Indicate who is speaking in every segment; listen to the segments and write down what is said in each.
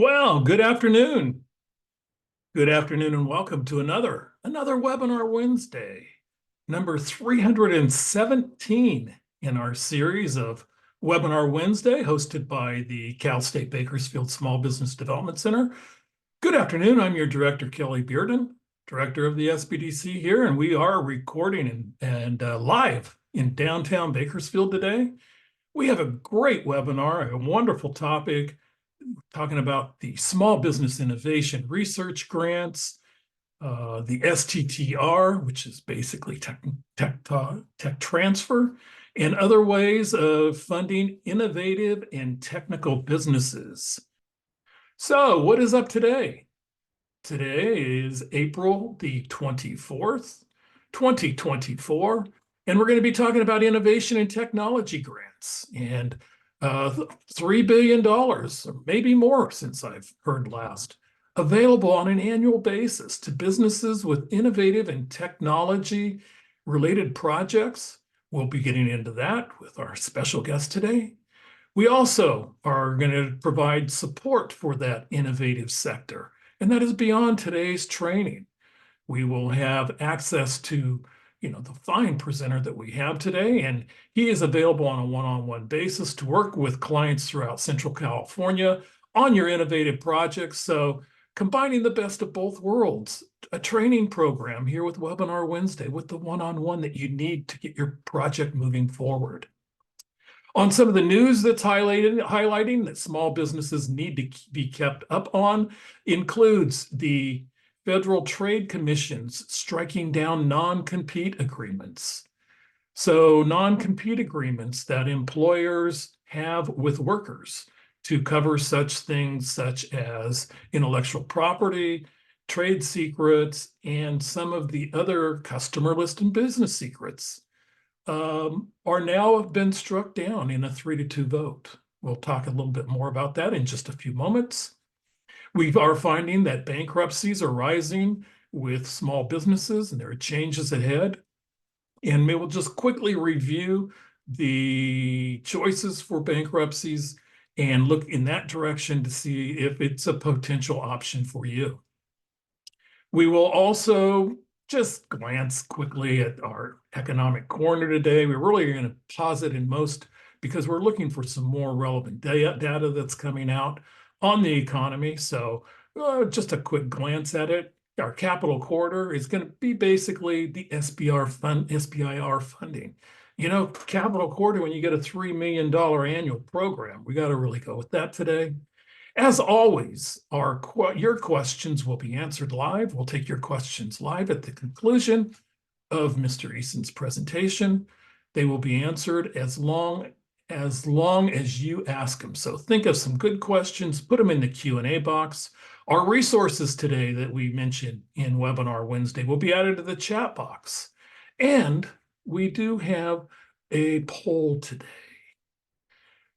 Speaker 1: Well, good afternoon. Good afternoon and welcome to another Webinar Wednesday, number 317 in our series of Webinar Wednesday, hosted by the Cal State Bakersfield Small Business Development Center. Good afternoon. I'm your director, Kelly Bearden, director of the SBDC here, and we are recording and live in downtown Bakersfield today. We have a great webinar, a wonderful topic, talking about the Small Business Innovation Research Grants, the STTR, which is basically tech transfer, and other ways of funding innovative and technical businesses. So what is up today? Today is April the 24th, 2024, and we're going to be talking about innovation and technology grants. And $3 billion, or maybe more since I've heard last, available on an annual basis to businesses with innovative and technology-related projects. We'll be getting into that with our special guest today. We also are going to provide support for that innovative sector, and that is beyond today's training. We will have access to the fine presenter that we have today, and he is available on a one-on-one basis to work with clients throughout Central California on your innovative projects. So combining the best of both worlds, a training program here with Webinar Wednesday with the one-on-one that you need to get your project moving forward. On some of the news that's highlighting that small businesses need to be kept up on includes the Federal Trade Commission's striking down non-compete agreements. So non-compete agreements that employers have with workers to cover such things such as intellectual property, trade secrets, and some of the other customer list and business secrets are now have been struck down in a 3-2 vote. We'll talk a little bit more about that in just a few moments. We are finding that bankruptcies are rising with small businesses, and there are changes ahead. And we will just quickly review the choices for bankruptcies and look in that direction to see if it's a potential option for you. We will also just glance quickly at our economic corner today. We're really going to pause it in most because we're looking for some more relevant data that's coming out on the economy. So just a quick glance at it. Our capital corridor is going to be basically the SBIR funding. Capital corridor, when you get a $3 million annual program, we got to really go with that today. As always, your questions will be answered live. We'll take your questions live at the conclusion of Mr. Eason's presentation. They will be answered as long as you ask them. So think of some good questions, put them in the Q&A box. Our resources today that we mentioned in Webinar Wednesday will be added to the chat box. And we do have a poll today.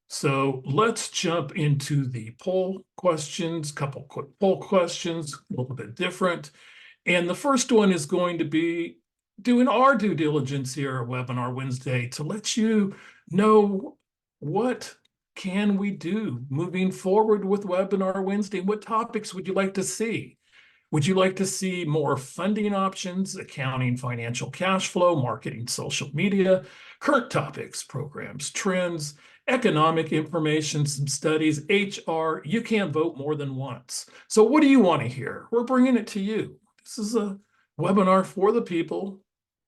Speaker 1: So let's jump into the poll questions, couple quick poll questions, a little bit different. And the first one is going to be doing our due diligence here at Webinar Wednesday to let you know what can we do moving forward with Webinar Wednesday. What topics would you like to see? Would you like to see more funding options, accounting, financial cash flow, marketing, social media, current topics, programs, trends, economic information, some studies, HR? You can't vote more than once. So what do you want to hear? We're bringing it to you. This is a webinar for the people,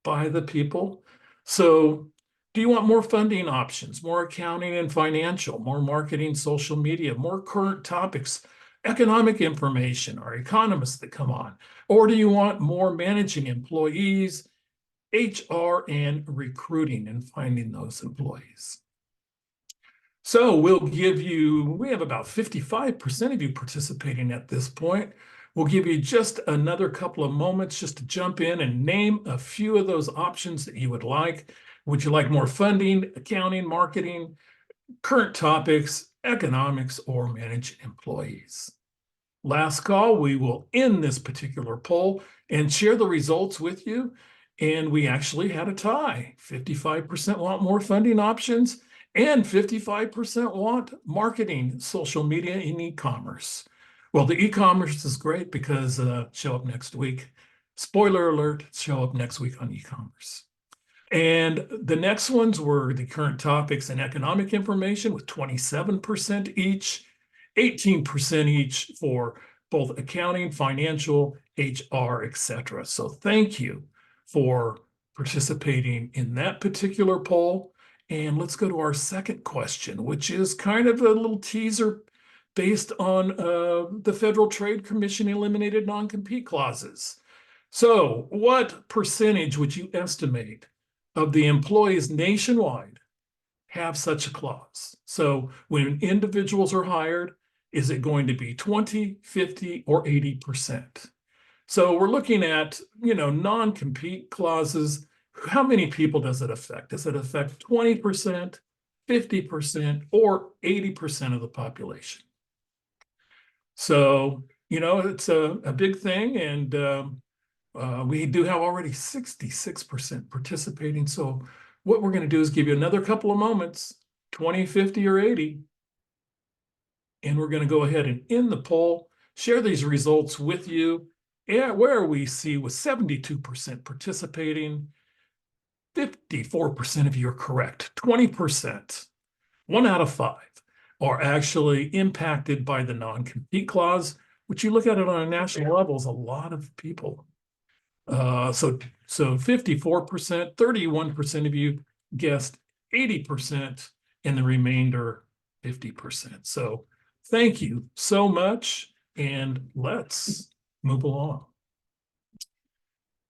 Speaker 1: by the people. So do you want more funding options, more accounting and financial, more marketing, social media, more current topics, economic information, our economists that come on? Or do you want more managing employees, HR, and recruiting and finding those employees? So we have about 55% of you participating at this point. We'll give you just another couple of moments just to jump in and name a few of those options that you would like. Would you like more funding, accounting, marketing, current topics, economics, or managing employees? Last call, we will end this particular poll and share the results with you. And we actually had a tie. 55% want more funding options, and 55% want marketing, social media, and e-commerce. Well, the e-commerce is great because show up next week. Spoiler alert, show up next week on e-commerce. And the next ones were the current topics and economic information with 27% each, 18% each for both accounting, financial, HR, etc. So thank you for participating in that particular poll. And let's go to our second question, which is kind of a little teaser based on the Federal Trade Commission eliminated non-compete clauses. So what percentage would you estimate of the employees nationwide have such a clause? So when individuals are hired, is it going to be 20, 50, or 80%? So we're looking at, non-compete clauses. How many people does it affect? Does it affect 20%, 50%, or 80% of the population? So, it's a big thing, and we do have already 66% participating. So what we're going to do is give you another couple of moments, 20, 50, or 80. And we're going to go ahead and end the poll, share these results with you, and where we see with 72% participating, 54% of you are correct, 20%, 1 out of 5, are actually impacted by the non-compete clause, which you look at it on a national level is a lot of people. So 54%, 31% of you guessed 80%, and the remainder 50%. So thank you so much, and let's move along.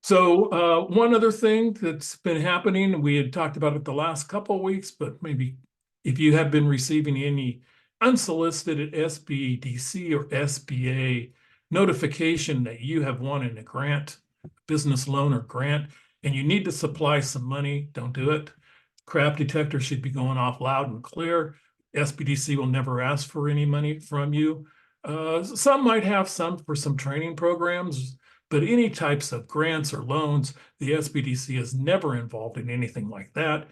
Speaker 1: So one other thing that's been happening, we had talked about it the last couple of weeks, but maybe if you have been receiving any unsolicited SBDC or SBA notification that you have won in a grant, business loan or grant, and you need to supply some money, don't do it. Crap detector should be going off loud and clear. SBDC will never ask for any money from you. Some might have some for some training programs, but any types of grants or loans, the SBDC is never involved in anything like that.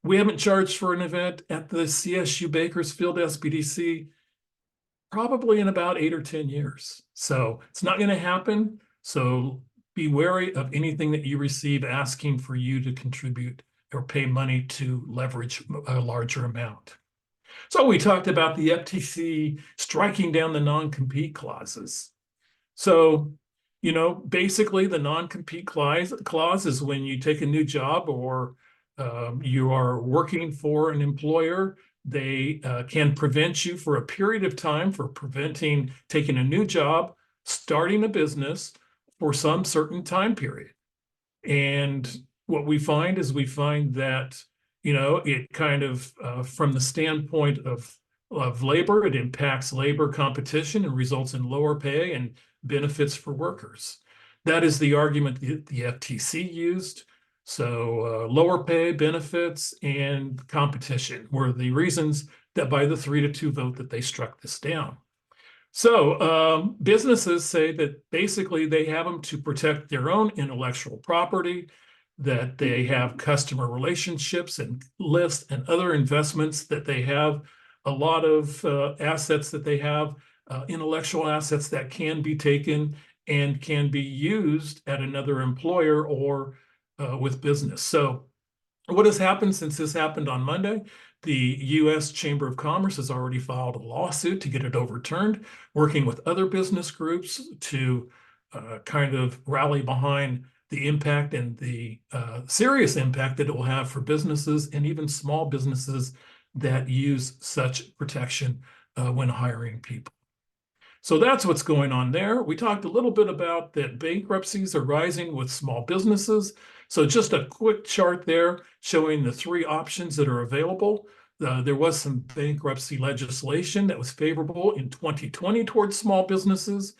Speaker 1: We haven't charged for an event at the CSU Bakersfield SBDC probably in about 8 or 10 years. So it's not going to happen. So be wary of anything that you receive asking for you to contribute or pay money to leverage a larger amount. So we talked about the FTC striking down the non-compete clauses. So, basically the non-compete clause is when you take a new job or you are working for an employer, they can prevent you for a period of time for taking a new job, starting a business for some certain time period. And what we find that, it kind of, from the standpoint of labor, it impacts labor competition and results in lower pay and benefits for workers. That is the argument the FTC used. So lower pay, benefits, and competition were the reasons that by the 3-2 vote that they struck this down. So businesses say that basically they have them to protect their own intellectual property, that they have customer relationships and lists and other investments, that they have a lot of assets that they have, intellectual assets that can be taken and can be used at another employer or with business. So what has happened since this happened on Monday? The U.S. Chamber of Commerce has already filed a lawsuit to get it overturned, working with other business groups to kind of rally behind the impact and the serious impact that it will have for businesses and even small businesses that use such protection when hiring people. So that's what's going on there. We talked a little bit about that bankruptcies are rising with small businesses. So just a quick chart there showing the 3 options that are available. There was some bankruptcy legislation that was favorable in 2020 towards small businesses.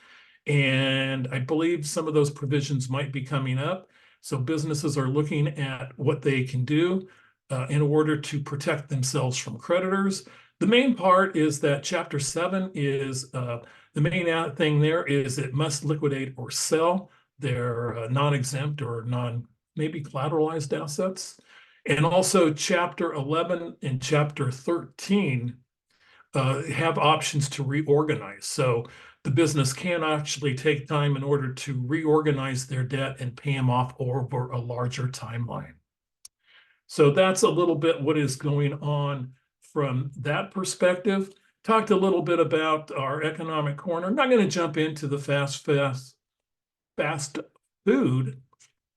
Speaker 1: And I believe some of those provisions might be coming up. So businesses are looking at what they can do in order to protect themselves from creditors. The main part is that Chapter 7 is the main thing there is it must liquidate or sell their non-exempt or maybe collateralized assets. And also Chapter 11 and Chapter 13 have options to reorganize. So the business can actually take time in order to reorganize their debt and pay them off over a larger timeline. So that's a little bit what is going on from that perspective. Talked a little bit about our economic corner. I'm not going to jump into the fast food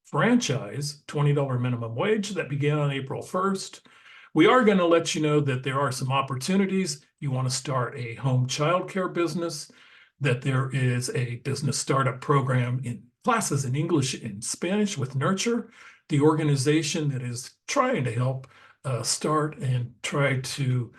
Speaker 1: franchise $20 minimum wage that began on April 1st. We are going to let you know that there are some opportunities. You want to start a home childcare business, that there is a business startup program in classes in English and Spanish with Nurture, the organization that is trying to help start and try to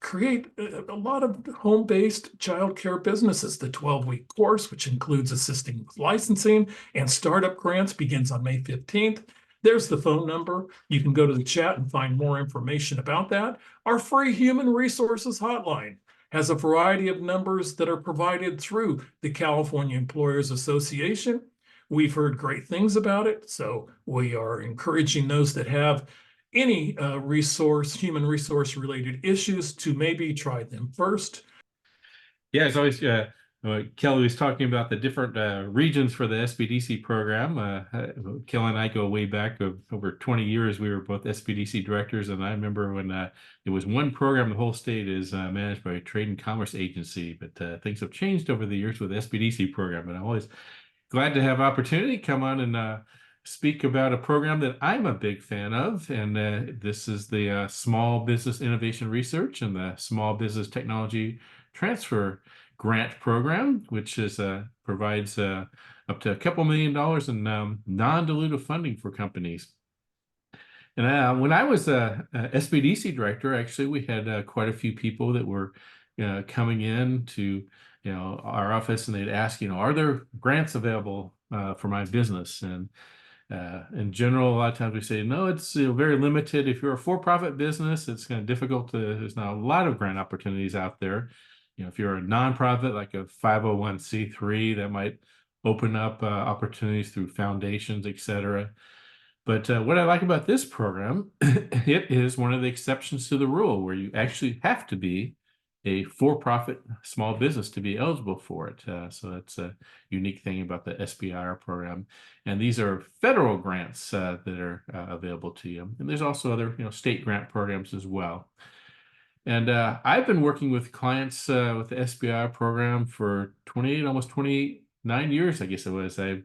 Speaker 1: create a lot of home-based childcare businesses. The 12-week course, which includes assisting with licensing and startup grants, begins on May 15th. There's the phone number. You can go to the chat and find more information about that. Our free human resources hotline has a variety of numbers that are provided through the California Employers Association. We've heard great things about it, so we are encouraging those that have any human resource related issues to maybe try them first.
Speaker 2: Yeah, it's always Kelly was talking about the different regions for the SBDC program. Kelly and I go way back over 20 years. We were both SBDC directors, and I remember when it was one program. The whole state is managed by a trade and commerce agency, but things have changed over the years with the SBDC program. And I'm always glad to have opportunity to come on and speak about a program that I'm a big fan of, and this is the Small Business Innovation Research and the Small Business Technology Transfer Grant Program, which is provides up to a couple $1 million in non-dilutive funding for companies. And when I was a SBDC director, actually, we had quite a few people that were coming in to our office, and they'd ask, are there grants available for my business? And in general, a lot of times we say, no, it's very limited. If you're a for-profit business, it's kind of difficult there's not a lot of grant opportunities out there. If you're a nonprofit, like a 501c3, that might open up opportunities through foundations, etc. But what I like about this program, it is one of the exceptions to the rule where you actually have to be a for-profit small business to be eligible for it. So that's a unique thing about the SBIR program. And these are federal grants that are available to you. And there's also other state grant programs as well. And I've been working with clients with the SBIR program for almost 29 years, I guess it was. I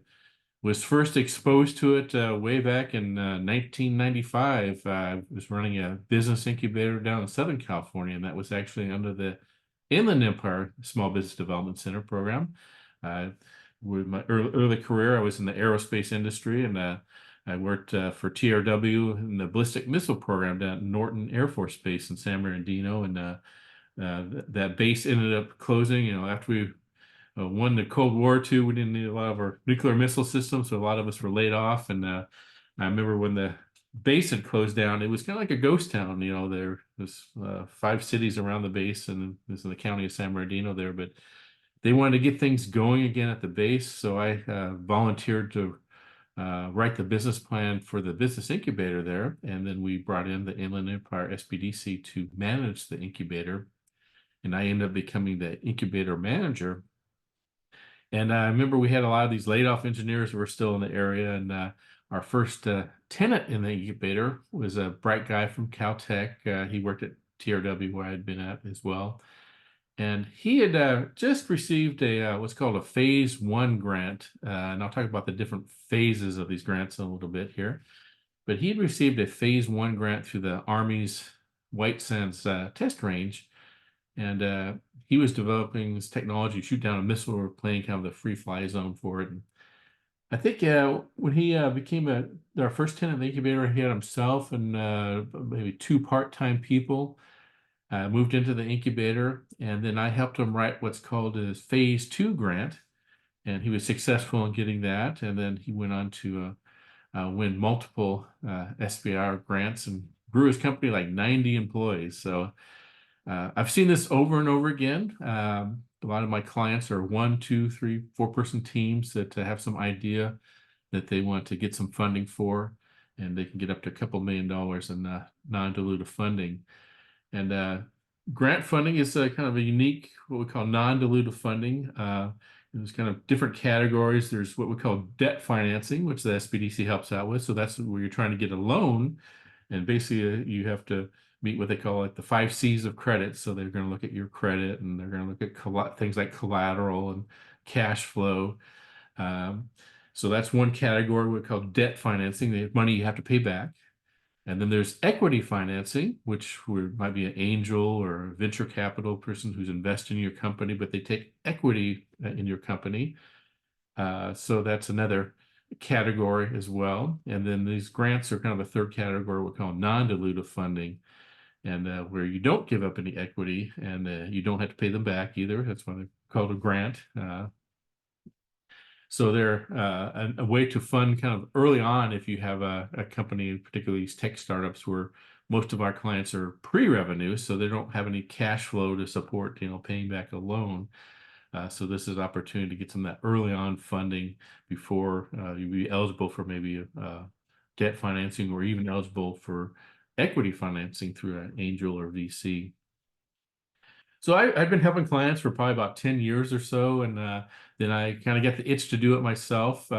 Speaker 2: was first exposed to it way back in 1995. I was running a business incubator down in Southern California, and that was actually under the Inland Empire Small Business Development Center program. With my early career, I was in the aerospace industry, and I worked for TRW in the ballistic missile program down at Norton Air Force Base in San Bernardino, and that base ended up closing. After we won the Cold War too, we didn't need a lot of our nuclear missile systems, so a lot of us were laid off. And I remember when the base had closed down, it was kind of like a ghost town. There was 5 cities around the base, and it was in the county of San Bernardino there. But they wanted to get things going again at the base, so I volunteered to write the business plan for the business incubator there. And then we brought in the Inland Empire SBDC to manage the incubator, and I ended up becoming the incubator manager. And I remember we had a lot of these laid off engineers who were still in the area. And our first tenant in the incubator was a bright guy from Caltech. He worked at TRW, where I had been at as well. And he had just received what's called a Phase I grant. And I'll talk about the different phases of these grants in a little bit here. But he had received a Phase I grant through the Army's White Sands test range. And he was developing this technology to shoot down a missile or plane, kind of the free fly zone for it. And I think when he became our first tenant in the incubator, he had himself and maybe 2 part-time people moved into the incubator. And then I helped him write what's called his Phase II grant. And he was successful in getting that. And then he went on to win multiple SBIR grants and grew his company like 90 employees. So I've seen this over and over again. A lot of my clients are 1, 2, 3, 4-person teams that have some idea that they want to get some funding for, and they can get up to a couple $1 million in non-dilutive funding. And Grant funding is a kind of a unique, what we call non-dilutive funding. There's kind of different categories. There's what we call debt financing, which the SBDC helps out with. So that's where you're trying to get a loan, and basically you have to meet what they call like the 5 C's of credit. So they're going to look at your credit, and they're going to look at things like collateral and cash flow. So that's one category we call debt financing, the money you have to pay back. And then there's equity financing, which might be an angel or a venture capital person who's investing in your company, but they take equity in your company. So that's another category as well. And then these grants are kind of a third category we call non-dilutive funding, and where you don't give up any equity, and you don't have to pay them back either. That's why they're called a grant. So they're a way to fund kind of early on if you have a company, particularly these tech startups, where most of our clients are pre-revenue, so they don't have any cash flow to support, paying back a loan. So this is an opportunity to get some of that early on funding before you be eligible for maybe debt financing, or even eligible for equity financing through an angel or VC. So I've been helping clients for probably about 10 years or so, and then I kind of get the itch to do it myself.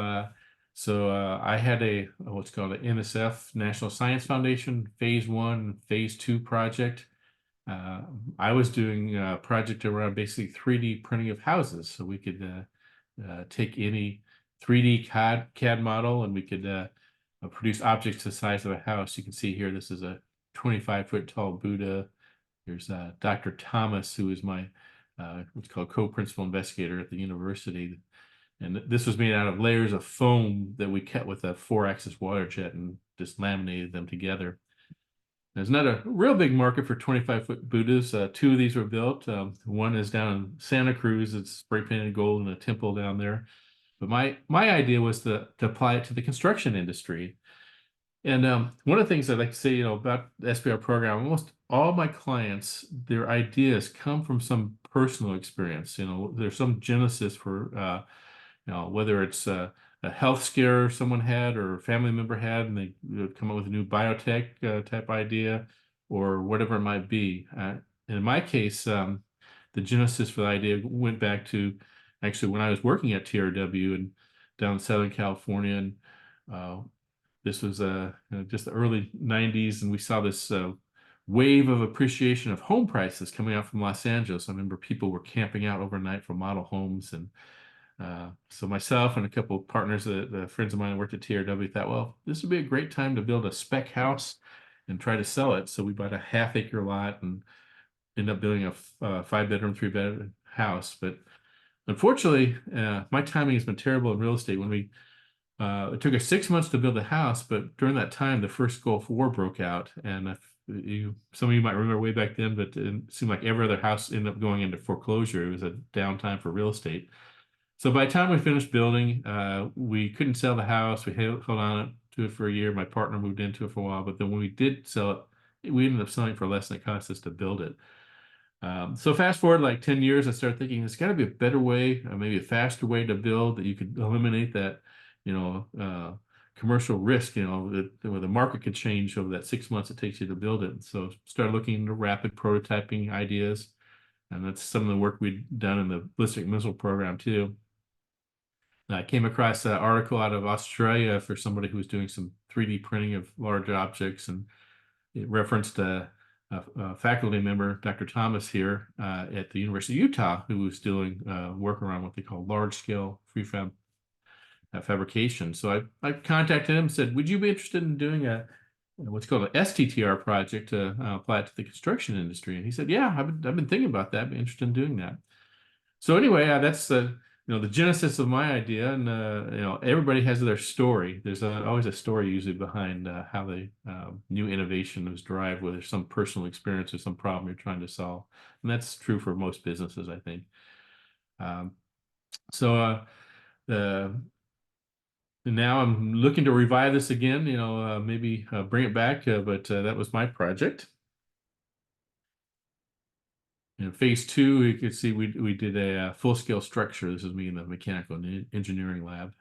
Speaker 2: So I had what's called an NSF National Science Foundation Phase I and Phase II project. I was doing a project around basically 3D printing of houses. So we could take any 3D CAD model, and we could produce objects the size of a house. You can see here, this is a 25-foot tall Buddha. There's Dr. Thomas, who is my what's called co-principal investigator at the university. And this was made out of layers of foam that we cut with a 4-axis water jet and just laminated them together. There's not a real big market for 25-foot Buddhas. 2 of these were built. One is down in Santa Cruz. It's spray painted gold in a temple down there. But my idea was to apply it to the construction industry. And one of the things I'd like to say, about the SBIR program, almost all my clients, their ideas come from some personal experience. There's some genesis for, whether it's a health scare someone had or a family member had, and they come up with a new biotech type idea, or whatever it might be. In my case, the genesis for the idea went back to actually when I was working at TRW and down in Southern California, and this was just the early 90s, and we saw this wave of appreciation of home prices coming out from Los Angeles. I remember people were camping out overnight for model homes, and so myself and a couple of partners, the friends of mine who worked at TRW, thought, well, this would be a great time to build a spec house and try to sell it. So we bought a half-acre lot and ended up building a 5-bedroom, 3-bed house. But unfortunately, my timing has been terrible in real estate. It took us 6 months to build a house, but during that time, the first Gulf War broke out, and some of you might remember way back then, but it seemed like every other house ended up going into foreclosure. It was a downtime for real estate. So by the time we finished building, we couldn't sell the house. We held on to it for a year. My partner moved into it for a while, but then when we did sell it, we ended up selling it for less than it cost us to build it. So fast forward like 10 years, I started thinking there's got to be a better way, maybe a faster way to build, that you could eliminate that, commercial risk, that where the market could change over that 6 months it takes you to build it. So started looking into rapid prototyping ideas, and that's some of the work we'd done in the ballistic missile program too. I came across an article out of Australia for somebody who was doing some 3D printing of large objects, and it referenced a faculty member, Dr. Thomas here at the University of Utah, who was doing work around what they call large-scale prefab fabrication. So I contacted him and said, would you be interested in doing what's called an STTR project to apply it to the construction industry? And he said, yeah, I've been thinking about that. I'd be interested in doing that. So anyway, that's the genesis of my idea. And everybody has their story. There's always a story usually behind how the new innovation was derived, whether there's some personal experience or some problem you're trying to solve. And that's true for most businesses, I think. And now I'm looking to revive this again, maybe bring it back, but that was my project. In Phase II, you can see we did a full-scale structure. This is me in the mechanical engineering lab.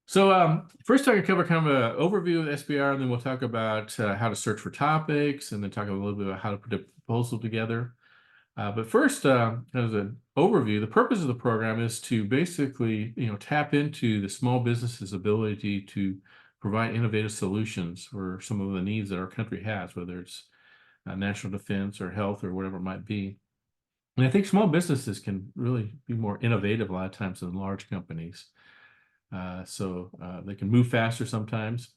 Speaker 2: So first I'm going to cover kind of an overview of SBIR, and then we'll talk about how to search for topics, and then talk a little bit about how to put a proposal together. But first, as an overview, the purpose of the program is to basically, tap into the small business's ability to provide innovative solutions for some of the needs that our country has, whether it's national defense or health or whatever it might be. And I think small businesses can really be more innovative a lot of times than large companies. So they can move faster sometimes.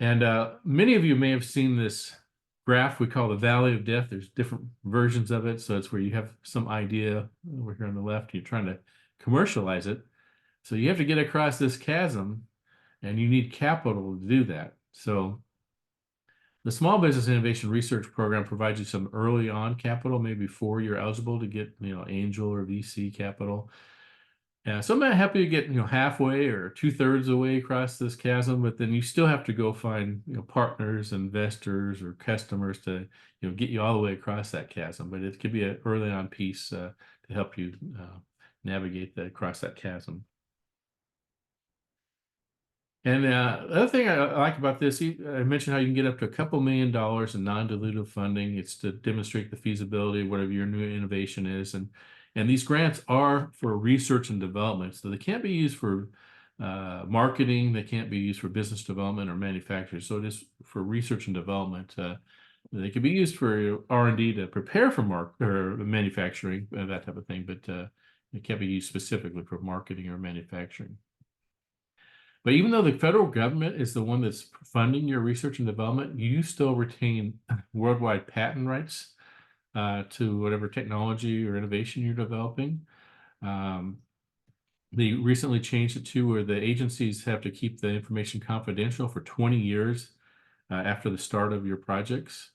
Speaker 2: And many of you may have seen this graph we call the Valley of Death. There's different versions of it. So it's where you have some idea over here on the left, you're trying to commercialize it. So you have to get across this chasm, and you need capital to do that. So the Small Business Innovation Research Program provides you some early on capital, maybe before you're eligible to get, angel or VC capital. So I'm not happy to get, halfway or 2/3 of the way across this chasm, but then you still have to go find, partners, investors, or customers to, get you all the way across that chasm. But it could be an early on piece to help you navigate across that chasm. And the other thing I like about this, I mentioned how you can get up to a couple $1 million in non-dilutive funding. It's to demonstrate the feasibility of whatever your new innovation is. And these grants are for research and development. So they can't be used for marketing. They can't be used for business development or manufacturing. So it is for research and development. They can be used for R&D to prepare for manufacturing, that type of thing. But it can't be used specifically for marketing or manufacturing. But even though the federal government is the one that's funding your research and development, you still retain worldwide patent rights to whatever technology or innovation you're developing. They recently changed it to where the agencies have to keep the information confidential for 20 years after the start of your projects.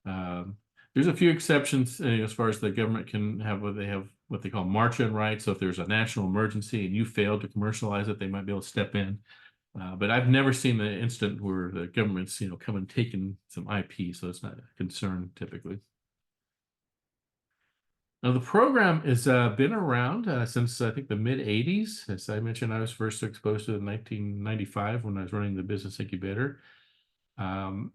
Speaker 2: There's a few exceptions as far as the government can have what they call march-in rights. So if there's a national emergency and you fail to commercialize it, they might be able to step in. But I've never seen the instant where the government's come and taken some IP, so it's not a concern typically. Now the program has been around since I think the mid 80s. As I mentioned, I was first exposed to it in 1995 when I was running the business incubator. And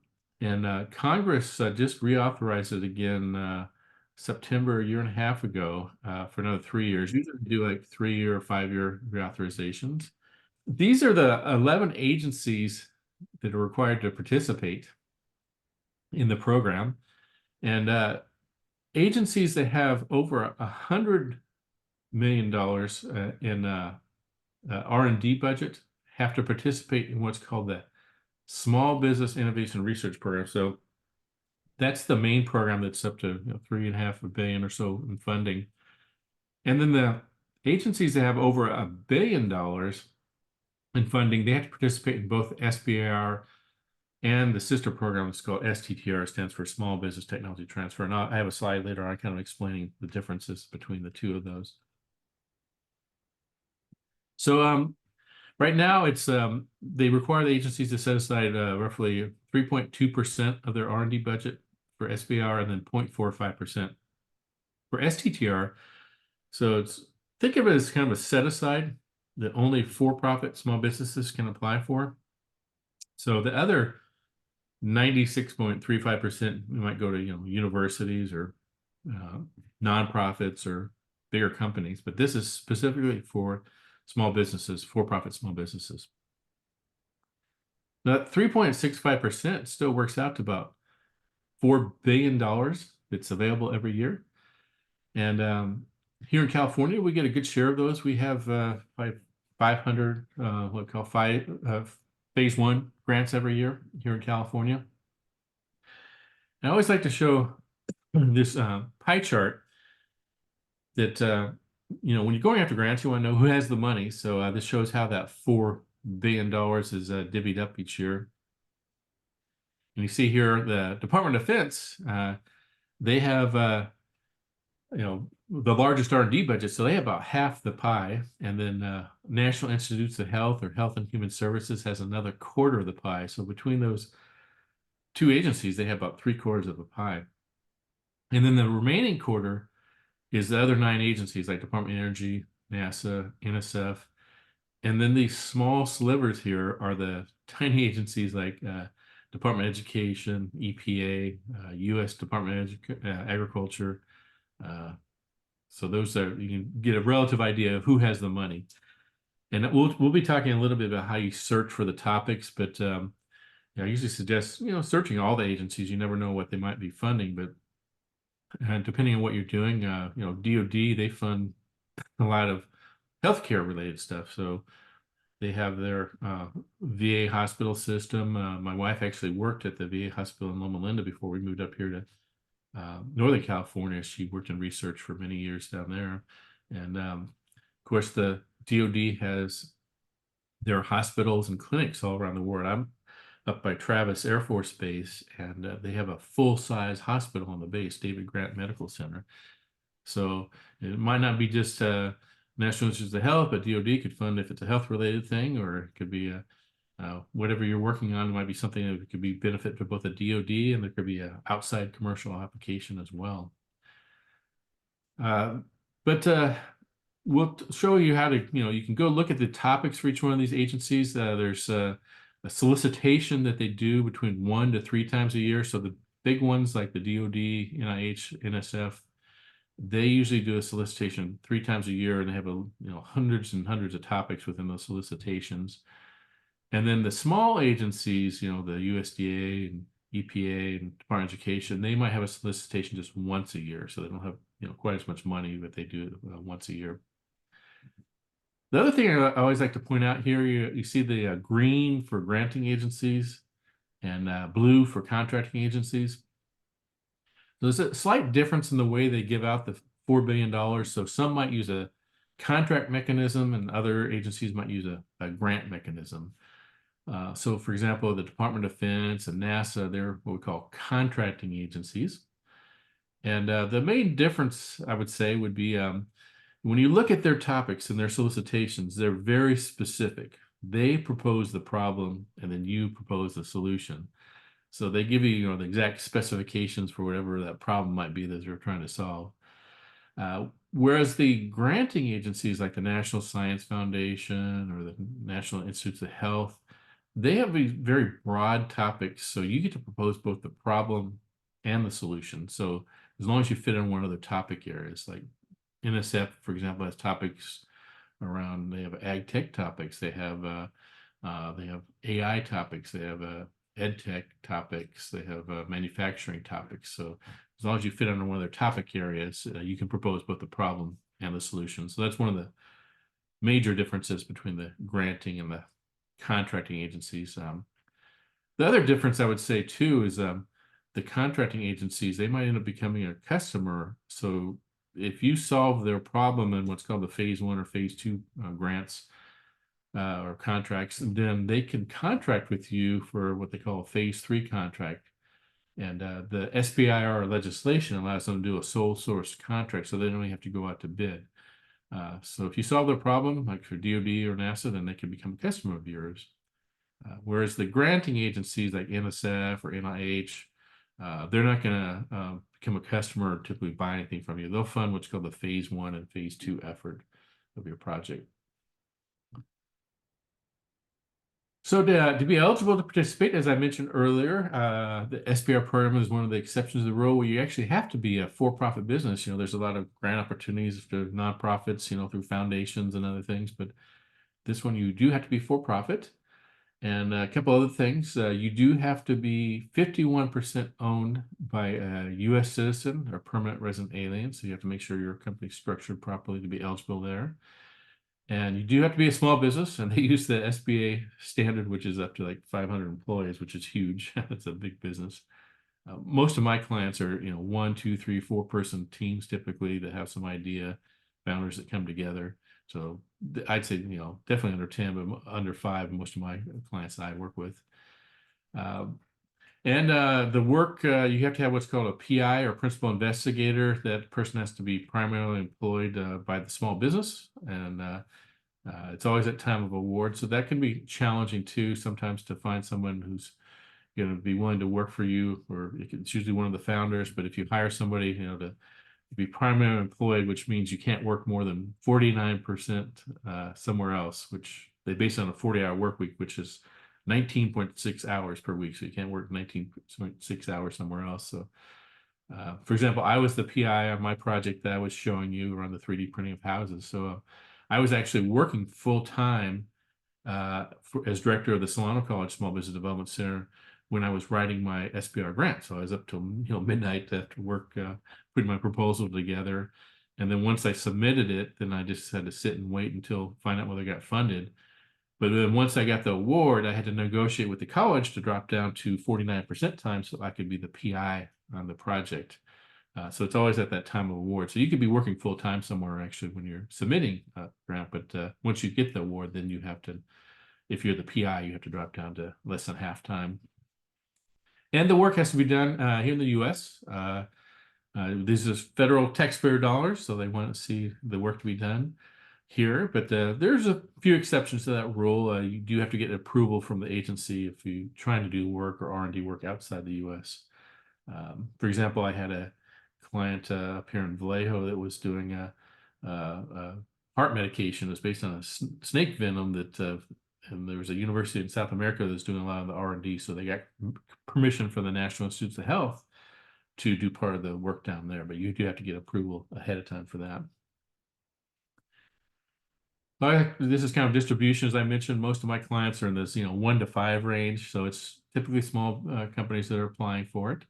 Speaker 2: Congress just reauthorized it again September, a year and a half ago for another 3 years. Usually we do like 3-year or 5-year reauthorizations. These are the 11 agencies that are required to participate in the program. And agencies that have over $100 million in R&D budget have to participate in what's called the Small Business Innovation Research Program. So that's the main program that's up to $3.5 billion or so in funding. And then the agencies that have over $1 billion in funding, they have to participate in both SBIR and the sister program is called STTR, stands for Small Business Technology Transfer. And I have a slide later on kind of explaining the differences between the two of those. So right now, it's they require the agencies to set aside roughly 3.2% of their R&D budget for SBIR and then 0.45% for STTR. So think of it as kind of a set aside that only for-profit small businesses can apply for. So the other 96.35% might go to universities or nonprofits or bigger companies, but this is specifically for small businesses, for-profit small businesses. That 3.65% still works out to about $4 billion that's available every year. And here in California, we get a good share of those. We have 500 what we call Phase I grants every year here in California. And I always like to show this pie chart that when you're going after grants, you want to know who has the money. So this shows how that $4 billion is divvied up each year. And you see here the Department of Defense, they have the largest R&D budget, so they have about half the pie. And then National Institutes of Health or Health and Human Services has another quarter of the pie. So between those two agencies, they have about 3/4 of the pie. And then the remaining quarter is the other 9 agencies like Department of Energy, NASA, NSF, And then these small slivers here are the tiny agencies like, Department of Education, EPA, U.S. Department of Agriculture. So those are, you can get a relative idea of who has the money. And we'll be talking a little bit about how you search for the topics, but I usually suggest, searching all the agencies. You never know what they might be funding, but depending on what you're doing, DoD, they fund a lot of healthcare related stuff. So they have their VA hospital system. My wife actually worked at the VA hospital in Loma Linda before we moved up here to Northern California. She worked in research for many years down there. And of course, the DoD has their hospitals and clinics all around the world. I'm up by Travis Air Force Base, and they have a full-size hospital on the base, David Grant Medical Center. So it might not be just National Institutes of Health, but DoD could fund if it's a health-related thing, or it could be whatever you're working on. It might be something that could be benefit to both the DoD, and there could be an outside commercial application as well. But we'll show you how to, you can go look at the topics for each one of these agencies. There's a solicitation that they do between 1 to 3 times a year. So the big ones like the DoD, NIH, NSF, they usually do a solicitation 3 times a year, and they have hundreds and hundreds of topics within those solicitations. And then the small agencies, the USDA and EPA and Department of Education, they might have a solicitation just once a year. So they don't have quite as much money, but they do it once a year. The other thing I always like to point out here, you see the green for granting agencies and blue for contracting agencies. There's a slight difference in the way they give out the $4 billion. So some might use a contract mechanism and other agencies might use a grant mechanism. So for example, the Department of Defense and NASA, they're what we call contracting agencies. And the main difference, I would say, would be when you look at their topics and their solicitations, they're very specific. They propose the problem and then you propose the solution. So they give you, the exact specifications for whatever that problem might be that they're trying to solve. Whereas the granting agencies like the National Science Foundation or the National Institutes of Health, they have these very broad topics. So you get to propose both the problem and the solution. So as long as you fit in one of the topic areas, like NSF, for example, has topics around, they have ag tech topics, they have AI topics, they have ed tech topics, they have manufacturing topics. So as long as you fit under one of their topic areas, you can propose both the problem and the solution. So that's one of the major differences between the granting and the contracting agencies. The other difference I would say too is the contracting agencies, they might end up becoming a customer. So if you solve their problem in what's called the Phase I or Phase II grants or contracts, then they can contract with you for what they call a Phase III contract. And the SBIR legislation allows them to do a sole source contract, so they don't even have to go out to bid. So if you solve their problem, like for DoD or NASA, then they can become a customer of yours. Whereas the granting agencies like NSF or NIH, they're not going to become a customer or typically buy anything from you. They'll fund what's called the Phase I and Phase II effort of your project. So to be eligible to participate, as I mentioned earlier, the SBIR program is one of the exceptions to the rule where you actually have to be a for-profit business. There's a lot of grant opportunities for nonprofits, through foundations and other things, but this one you do have to be for-profit. And a couple other things, you do have to be 51% owned by a U.S. citizen or permanent resident alien. So you have to make sure your company's structured properly to be eligible there. And you do have to be a small business, and they use the SBA standard, which is up to like 500 employees, which is huge. That's a big business. Most of my clients are, 1, 2, 3, 4 person teams typically that have some idea, founders that come together. So I'd say, definitely under 10, but under 5, most of my clients that I work with. And the work, you have to have what's called a PI or principal investigator. That person has to be primarily employed by the small business. And it's always at time of award. So that can be challenging too, sometimes to find someone who's going to be willing to work for you, or it's usually one of the founders. But if you hire somebody, to be primarily employed, which means you can't work more than 49% somewhere else, which they base it on a 40-hour work week, which is 19.6 hours per week. So you can't work 19.6 hours somewhere else. So for example, I was the PI on my project that I was showing you around the 3D printing of houses. So I was actually working full-time as director of the Solano College Small Business Development Center when I was writing my SBIR grant. So I was up till midnight after work, putting my proposal together. And then once I submitted it, then I just had to sit and wait until find out whether I got funded. But then once I got the award, I had to negotiate with the college to drop down to 49% time so I could be the PI on the project. So it's always at that time of award. So you could be working full time somewhere actually when you're submitting a grant, but once you get the award, then you have to, if you're the PI, you have to drop down to less than half time. And the work has to be done here in the U.S. This is federal taxpayer dollars, so they want to see the work to be done here. But there's a few exceptions to that rule. You do have to get approval from the agency if you're trying to do work or R&D work outside the U.S. For example, I had a client up here in Vallejo that was doing a heart medication. It was based on a snake venom that and there was a university in South America that's doing a lot of the R&D, so they got permission from the National Institutes of Health to do part of the work down there, but you do have to get approval ahead of time for that. This is kind of distribution. As I mentioned, most of my clients are in this 1 to 5 range, so it's typically small companies that are applying for it.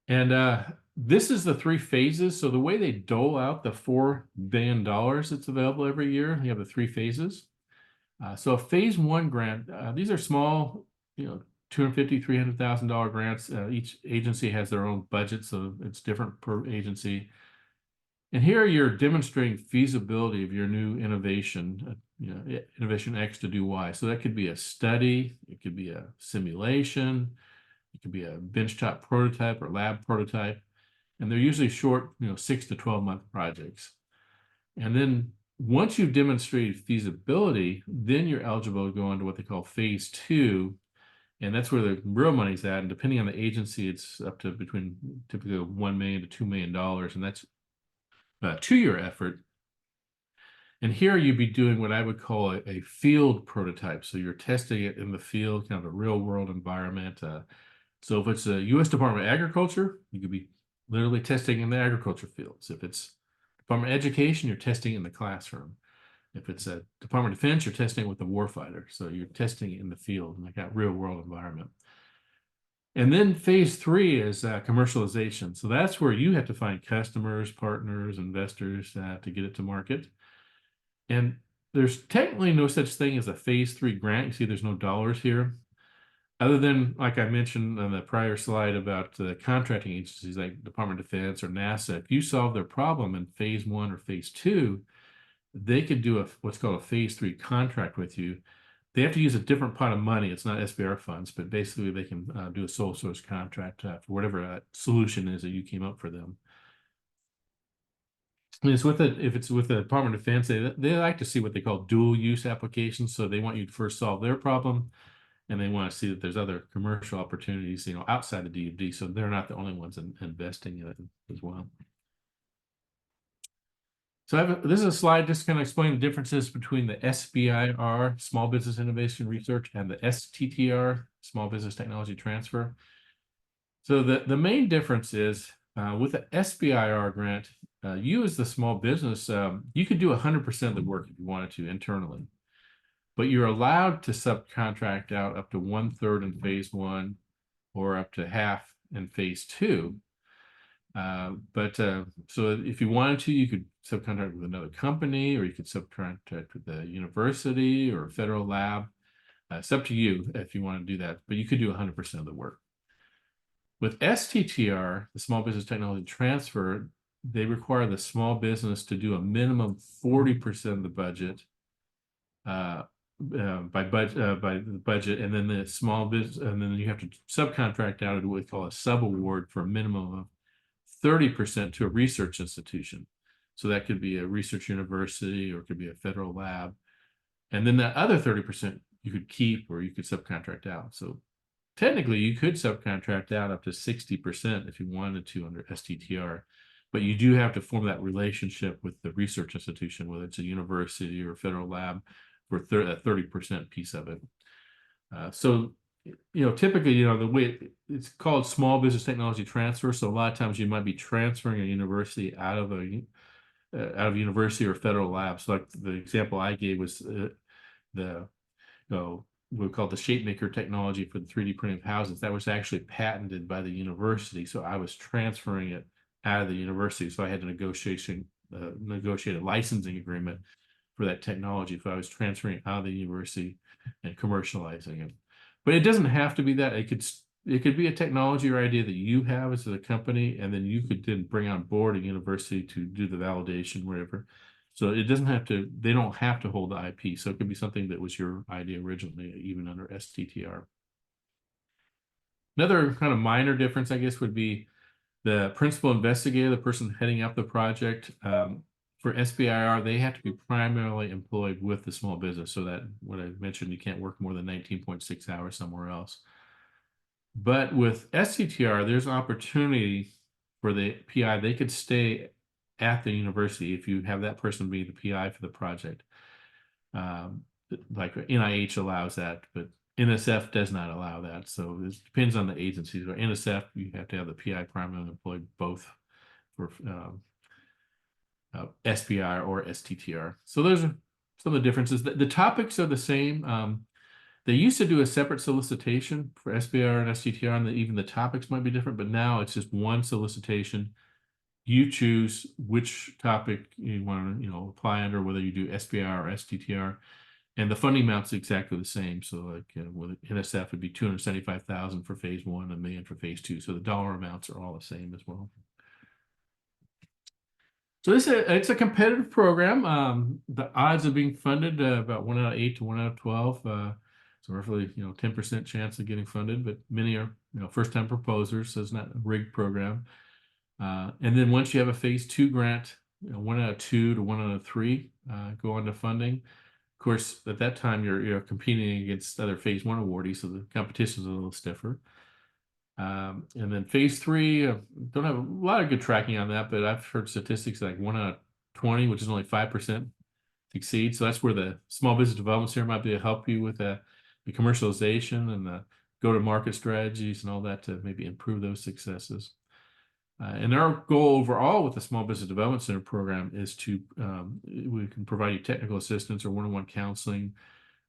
Speaker 2: And this is the 3 phases. So the way they dole out the $4 billion that's available every year, you have the 3 phases. So a phase 1 grant, these are small, $250,000, $300,000 grants. Each agency has their own budget, so it's different per agency. And here you're demonstrating feasibility of your new innovation, innovation X to do Y. So that could be a study, it could be a simulation, it could be a benchtop prototype or lab prototype. And they're usually short, 6 to 12-month projects. And then once you've demonstrated feasibility, then you're eligible to go into what they call phase 2. And that's where the real money's at. And depending on the agency, it's up to between typically $1 million to $2 million. And that's a 2-year effort. And here you'd be doing what I would call a field prototype. So you're testing it in the field, kind of a real world environment. So if it's a U.S. Department of Agriculture, you could be literally testing in the agriculture fields. If it's Department of Education, you're testing in the classroom. If it's a Department of Defense, you're testing with the warfighter. So you're testing in the field in like that real world environment. And then phase 3 is commercialization. So that's where you have to find customers, partners, investors to get it to market. And there's technically no such thing as a phase 3 grant. You see there's no dollars here. Other than, like I mentioned on the prior slide about the contracting agencies like Department of Defense or NASA, if you solve their problem in phase 1 or phase 2, they could do what's called a phase 3 contract with you. They have to use a different pot of money. It's not SBIR funds, but basically they can do a sole source contract for whatever solution is that you came up for them. And it's if it's with the Department of Defense, they like to see what they call dual use applications. So they want you to first solve their problem, and they want to see that there's other commercial opportunities, outside the DoD. So they're not the only ones investing in it as well. So this is a slide just kind of explaining the differences between the SBIR, Small Business Innovation Research, and the STTR, Small Business Technology Transfer. So the main difference is with the SBIR grant, you as the small business, you could do 100% of the work if you wanted to internally, but you're allowed to subcontract out up to 1/3 in phase 1 or up to half in phase 2. So if you wanted to, you could subcontract with another company, or you could subcontract with the university or a federal lab. It's up to you if you want to do that, but you could do 100% of the work. With STTR, the Small Business Technology Transfer, they require the small business to do a minimum 40% of the budget by the budget, and then the small business, and then you have to subcontract out what we call a sub-award for a minimum of 30% to a research institution. So that could be a research university or it could be a federal lab. And then that other 30% you could keep or you could subcontract out. So technically you could subcontract out up to 60% if you wanted to under STTR, but you do have to form that relationship with the research institution, whether it's a university or a federal lab, for a 30% piece of it. So, typically, the way it's called small business technology transfer. So a lot of times you might be transferring a university out of a university or federal lab. So like the example I gave was we call the shape maker technology for the 3D printing of houses. That was actually patented by the university. So I was transferring it out of the university. So I had to negotiate a licensing agreement for that technology. So I was transferring it out of the university and commercializing it. But it doesn't have to be that. It could be a technology or idea that you have as a company, and then you could then bring on board a university to do the validation, whatever. So it doesn't have to, they don't have to hold the IP. So it could be something that was your idea originally, even under STTR. Another kind of minor difference, I guess, would be the principal investigator, the person heading up the project. For SBIR, they have to be primarily employed with the small business. So that what I mentioned, you can't work more than 19.6 hours somewhere else. But with STTR, there's an opportunity for the PI. They could stay at the university if you have that person be the PI for the project. Like NIH allows that, but NSF does not allow that. So it depends on the agencies. Or NSF, you have to have the PI primarily employed both for SBIR or STTR. So those are some of the differences. The topics are the same. They used to do a separate solicitation for SBIR and STTR, and even the topics might be different, but now it's just one solicitation. You choose which topic you want to, apply under, whether you do SBIR or STTR, and the funding amount's exactly the same. So like with NSF would be $275,000 for phase 1 and $1 million for phase 2. So the dollar amounts are all the same as well. So it's a competitive program. The odds of being funded about 1 out of 8 to 1 out of 12. So roughly 10% chance of getting funded, but many are first-time proposers, so it's not a rigged program. And then once you have a phase 2 grant, 1 out of 2 to 1 out of 3 go on to funding. Of course, at that time you're competing against other phase 1 awardees, so the competition is a little stiffer. And then phase 3, don't have a lot of good tracking on that, but I've heard statistics like 1 out of 20, which is only 5% succeed. So that's where the small business development center might be to help you with the commercialization and the go-to-market strategies and all that to maybe improve those successes. And our goal overall with the Small Business Development Center program is to, we can provide you technical assistance or one-on-one counseling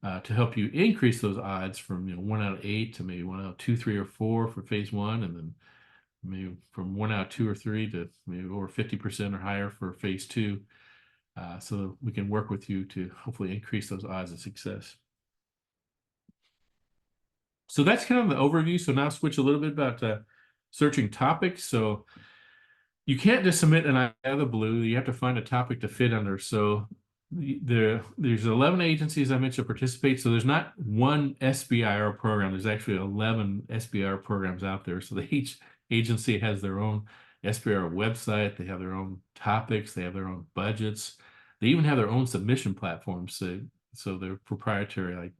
Speaker 2: to help you increase those odds from 1 out of 8 to maybe 1 out of 2, 3, or 4 for phase 1, and then maybe from 1 out of 2 or 3 to maybe over 50% or higher for phase 2. So we can work with you to hopefully increase those odds of success. So that's kind of the overview. So now switch a little bit about searching topics. So you can't just submit an idea out of the blue. You have to find a topic to fit under. So there's 11 agencies I mentioned participate. So there's not one SBIR program. There's actually 11 SBIR programs out there. So each agency has their own SBIR website. They have their own topics. They have their own budgets. They even have their own submission platforms. So they're proprietary. Like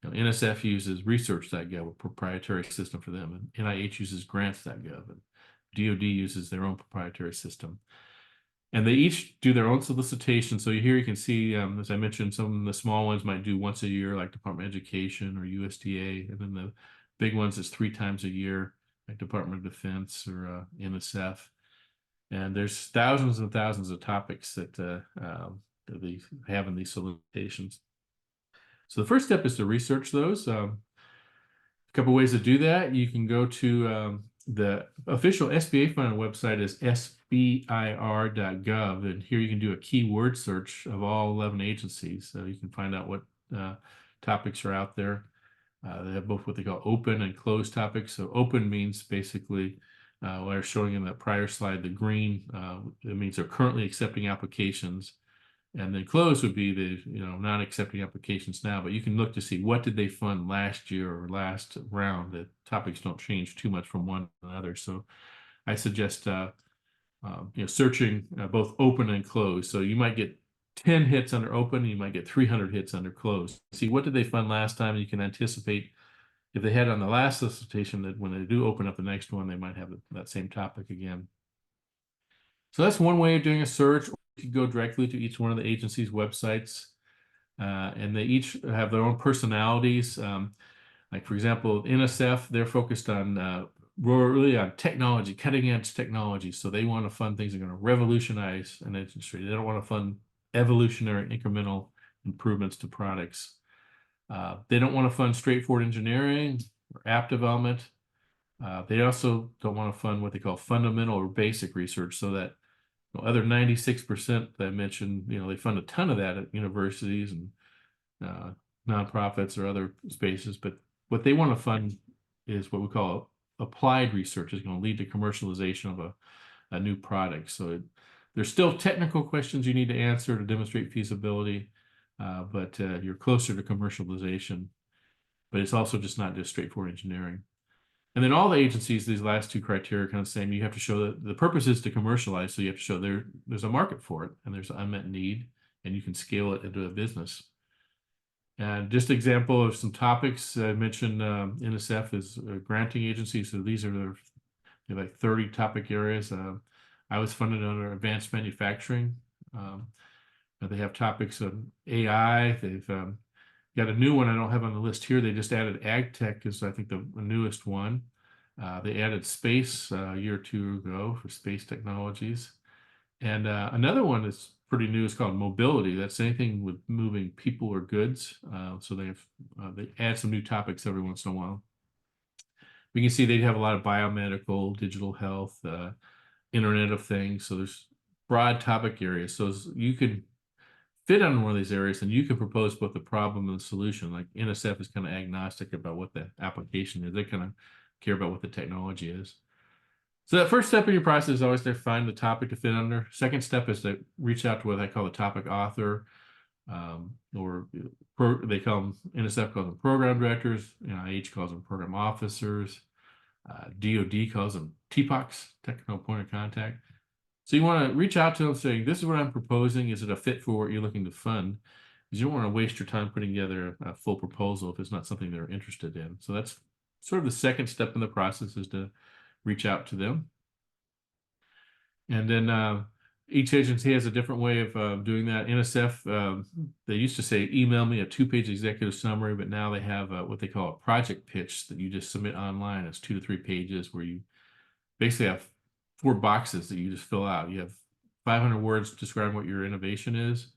Speaker 2: NSF uses research.gov, a proprietary system for them, and NIH uses grants.gov, and DoD uses their own proprietary system. And they each do their own solicitation. So here you can see, as I mentioned, some of the small ones might do once a year, like Department of Education or USDA, and then the big ones is 3 times a year, like Department of Defense or NSF. And there's thousands and thousands of topics that they have in these solicitations. So the first step is to research those. A couple ways to do that. You can go to the official SBA funding website is SBIR.gov, and here you can do a keyword search of all 11 agencies. So you can find out what topics are out there. They have both what they call open and closed topics. So open means basically what I was showing in that prior slide, the green, it means they're currently accepting applications. And then closed would be the not accepting applications now, but you can look to see what did they fund last year or last round. The topics don't change too much from one to another. So I suggest searching both open and closed. So you might get 10 hits under open, you might get 300 hits under closed. See what did they fund last time. You can anticipate if they had on the last solicitation that when they do open up the next one, they might have that same topic again. So that's one way of doing a search. You can go directly to each one of the agency's websites, and they each have their own personalities. Like for example, NSF, they're focused on really on technology, cutting edge technology. So they want to fund things that are going to revolutionize an industry. They don't want to fund evolutionary incremental improvements to products. They don't want to fund straightforward engineering or app development. They also don't want to fund what they call fundamental or basic research, so that other 96% that I mentioned, they fund a ton of that at universities and nonprofits or other spaces. But what they want to fund is what we call applied research, is going to lead to commercialization of a new product. So there's still technical questions you need to answer to demonstrate feasibility, but you're closer to commercialization. But it's also just not just straightforward engineering. And then all the agencies, these last two criteria are kind of the same. You have to show that the purpose is to commercialize. So you have to show there's a market for it and there's an unmet need, and you can scale it into a business. And just an example of some topics I mentioned, NSF is a granting agency. So these are like 30 topic areas. I was funded under advanced manufacturing. They have topics on AI. They've got a new one I don't have on the list here. They just added ag tech is, I think, the newest one. They added space a year or two ago for space technologies. And another one that's pretty new is called mobility. That's anything with moving people or goods. So they add some new topics every once in a while. We can see they have a lot of biomedical, digital health, Internet of Things. So there's broad topic areas. So you could fit on one of these areas, and you can propose both the problem and the solution. Like NSF is kind of agnostic about what the application is. They kind of care about what the technology is. So that first step in your process is always to find the topic to fit under. Second step is to reach out to what I call the topic author, or they call them, NSF calls them program directors, NIH calls them program officers, DoD calls them TPOCs, technical point of contact. So you want to reach out to them saying, this is what I'm proposing. Is it a fit for what you're looking to fund? Because you don't want to waste your time putting together a full proposal if it's not something they're interested in. So that's sort of the second step in the process, is to reach out to them. And then each agency has a different way of doing that. NSF, they used to say, email me a 2-page executive summary, but now they have what they call a project pitch that you just submit online. It's 2 to 3 pages where you basically have 4 boxes that you just fill out. You have 500 words describing what your innovation is,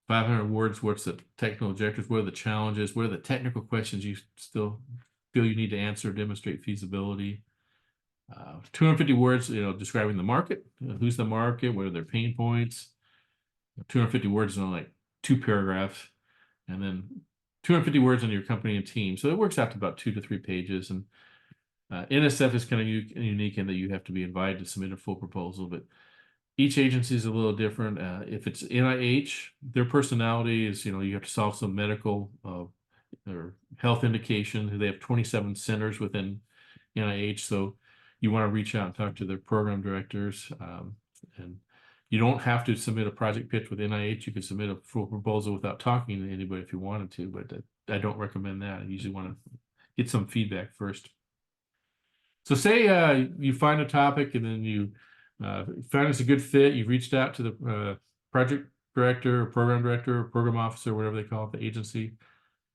Speaker 2: 500 words, what's the technical objectives, what are the challenges, what are the technical questions you still feel you need to answer, demonstrate feasibility. 250 words, describing the market, who's the market, what are their pain points. 250 words in like 2 paragraphs, and then 250 words on your company and team. So it works out to about 2 to 3 pages. And NSF is kind of unique in that you have to be invited to submit a full proposal, but each agency is a little different. If it's NIH, their personality is, you have to solve some medical or health indication. They have 27 centers within NIH, so you want to reach out and talk to their program directors. And you don't have to submit a project pitch with NIH. You can submit a full proposal without talking to anybody if you wanted to, but I don't recommend that. I usually want to get some feedback first. So say you find a topic and then you find it's a good fit. You've reached out to the project director, or program director, or program officer, whatever they call it, the agency,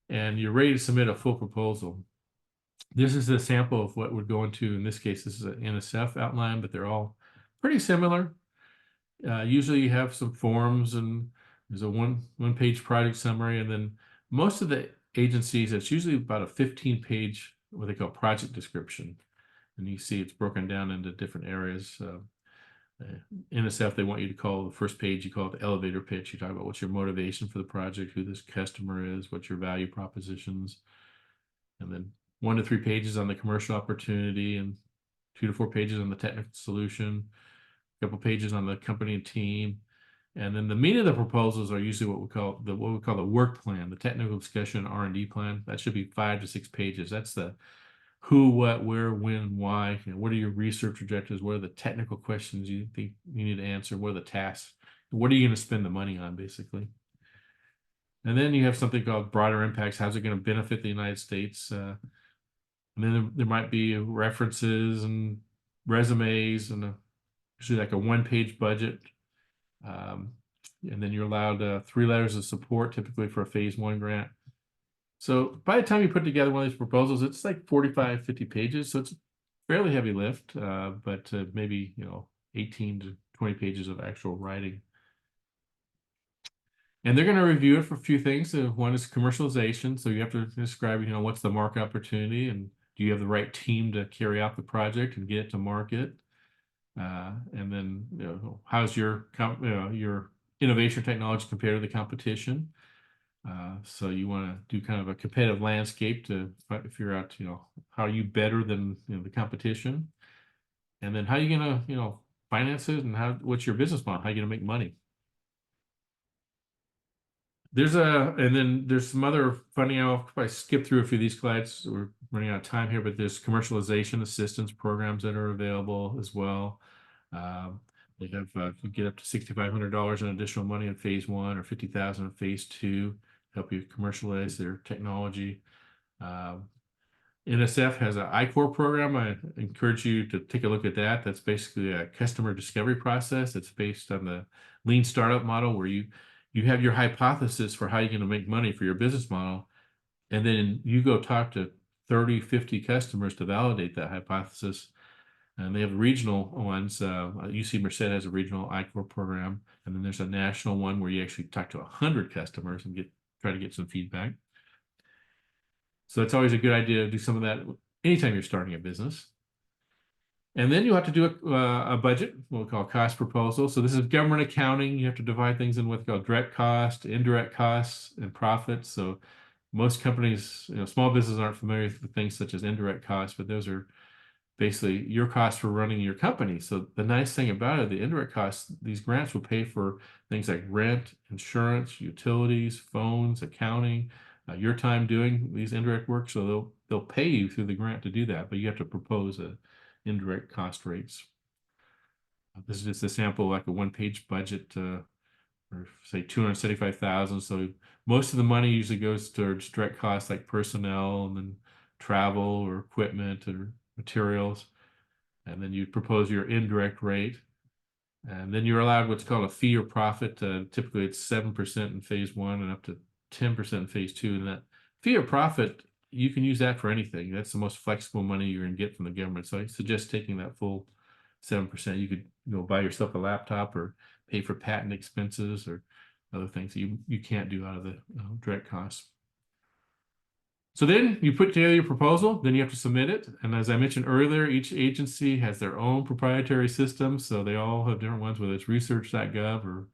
Speaker 2: and you're ready to submit a full proposal. This is a sample of what would go into, in this case, this is an NSF outline, but they're all pretty similar. Usually you have some forms, and there's a one-page project summary, and then most of the agencies, it's usually about a 15-page, what they call project description. And you see it's broken down into different areas. NSF, they want you to call the first page, you call it the elevator pitch. You talk about what's your motivation for the project, who this customer is, what's your value propositions. And then 1 to 3 pages on the commercial opportunity, and 2 to 4 pages on the technical solution, a couple pages on the company and team. And then the meat of the proposals are usually what we call the work plan, the technical discussion R&D plan. That should be 5 to 6 pages. That's the who, what, where, when, why. What are your research objectives? What are the technical questions you think you need to answer? What are the tasks? What are you going to spend the money on, basically? And then you have something called broader impacts. How's it going to benefit the United States? And then there might be references and resumes and usually like a one-page budget. And then you're allowed 3 letters of support, typically for a phase I grant. So by the time you put together one of these proposals, it's like 45, 50 pages. So it's a fairly heavy lift, but maybe, 18 to 20 pages of actual writing. And they're going to review it for a few things. One is commercialization. So you have to describe, what's the market opportunity, and do you have the right team to carry out the project and get it to market? And then, how's your innovation technology compared to the competition? So you want to do kind of a competitive landscape to figure out, how are you better than the competition? And then how are you going to, finance it, and what's your business model? How are you going to make money? And then there's some other funding. I'll probably skip through a few of these slides. We're running out of time here, but there's commercialization assistance programs that are available as well. They have you get up to $6,500 in additional money in phase I, or $50,000 in phase II, help you commercialize their technology. NSF has an I-Core program. I encourage you to take a look at that. That's basically a customer discovery process. It's based on the lean startup model, where you have your hypothesis for how you're going to make money for your business model, and then you go talk to 30, 50 customers to validate that hypothesis. And they have regional ones. UC Merced has a regional I-Core program, and then there's a national one where you actually talk to 100 customers and try to get some feedback. So it's always a good idea to do some of that anytime you're starting a business. And then you have to do a budget, what we call cost proposal. So this is government accounting. You have to divide things in what's called direct cost, indirect costs, and profits. So most companies, small businesses aren't familiar with things such as indirect costs, but those are basically your costs for running your company. So the nice thing about it, the indirect costs, these grants will pay for things like rent, insurance, utilities, phones, accounting, your time doing these indirect work. So they'll pay you through the grant to do that, but you have to propose indirect cost rates. This is just a sample, like a one-page budget, or say 275,000. So most of the money usually goes towards direct costs like personnel, and then travel or equipment or materials. And then you propose your indirect rate. And then you're allowed what's called a fee or profit. Typically it's 7% in phase I and up to 10% in phase II. And that fee or profit, you can use that for anything. That's the most flexible money you're going to get from the government. So I suggest taking that full 7%. You could buy yourself a laptop, or pay for patent expenses, or other things that you can't do out of the direct costs. So then you put together your proposal, then you have to submit it. And as I mentioned earlier, each agency has their own proprietary system. So they all have different ones, whether it's research.gov or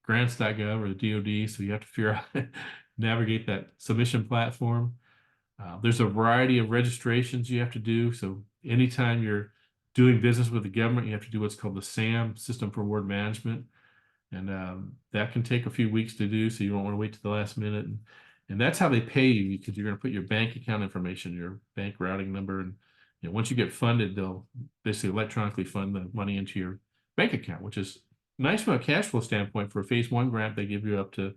Speaker 2: grants.gov or the DoD. So you have to figure out navigate that submission platform. There's a variety of registrations you have to do. So anytime you're doing business with the government, you have to do what's called the SAM, System for Award Management. And that can take a few weeks to do. So you don't want to wait to the last minute. And that's how they pay you, because you're going to put your bank account information, your bank routing number. And once you get funded, they'll basically electronically fund the money into your bank account, which is nice from a cash flow standpoint. For a phase I grant, they give you up to,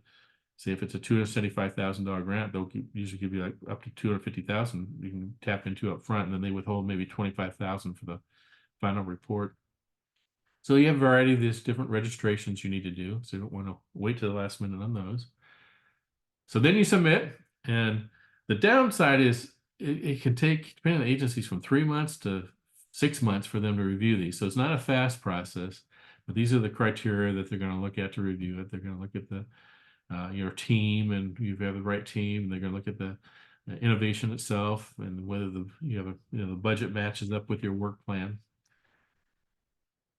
Speaker 2: say, if it's a $275,000 grant, they'll usually give you like up to $250,000 you can tap into up front, and then they withhold maybe $25,000 for the final report. So you have a variety of these different registrations you need to do. So you don't want to wait to the last minute on those. So then you submit, and the downside is it can take, depending on the agencies, from 3 months to 6 months for them to review these. So it's not a fast process, but these are the criteria that they're going to look at to review it. They're going to look at your team, and you have the right team. And they're going to look at the innovation itself, and whether the budget matches up with your work plan.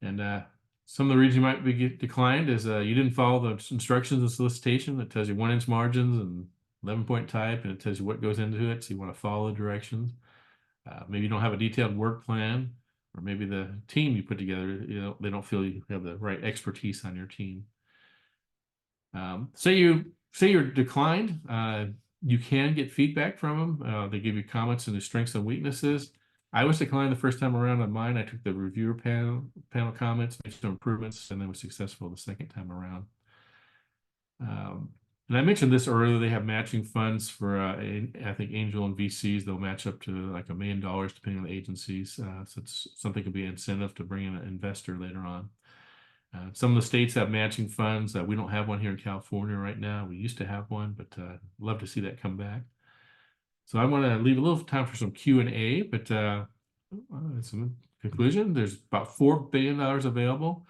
Speaker 2: And some of the reasons you might be declined is you didn't follow the instructions and solicitation. That tells you 1-inch margins and 11-point type, and it tells you what goes into it. So you want to follow the directions. Maybe you don't have a detailed work plan, or maybe the team you put together, they don't feel you have the right expertise on your team. Say you're declined, you can get feedback from them. They give you comments on the strengths and weaknesses. I was declined the first time around on mine. I took the reviewer panel comments, made some improvements, and then was successful the second time around. And I mentioned this earlier, they have matching funds for, I think angel and VCs, they'll match up to like $1 million depending on the agencies. So it's something could be an incentive to bring in an investor later on. Some of the states have matching funds. We don't have one here in California right now. We used to have one, but love to see that come back. So I want to leave a little time for some Q&A, but some conclusion, there's about $4 billion available.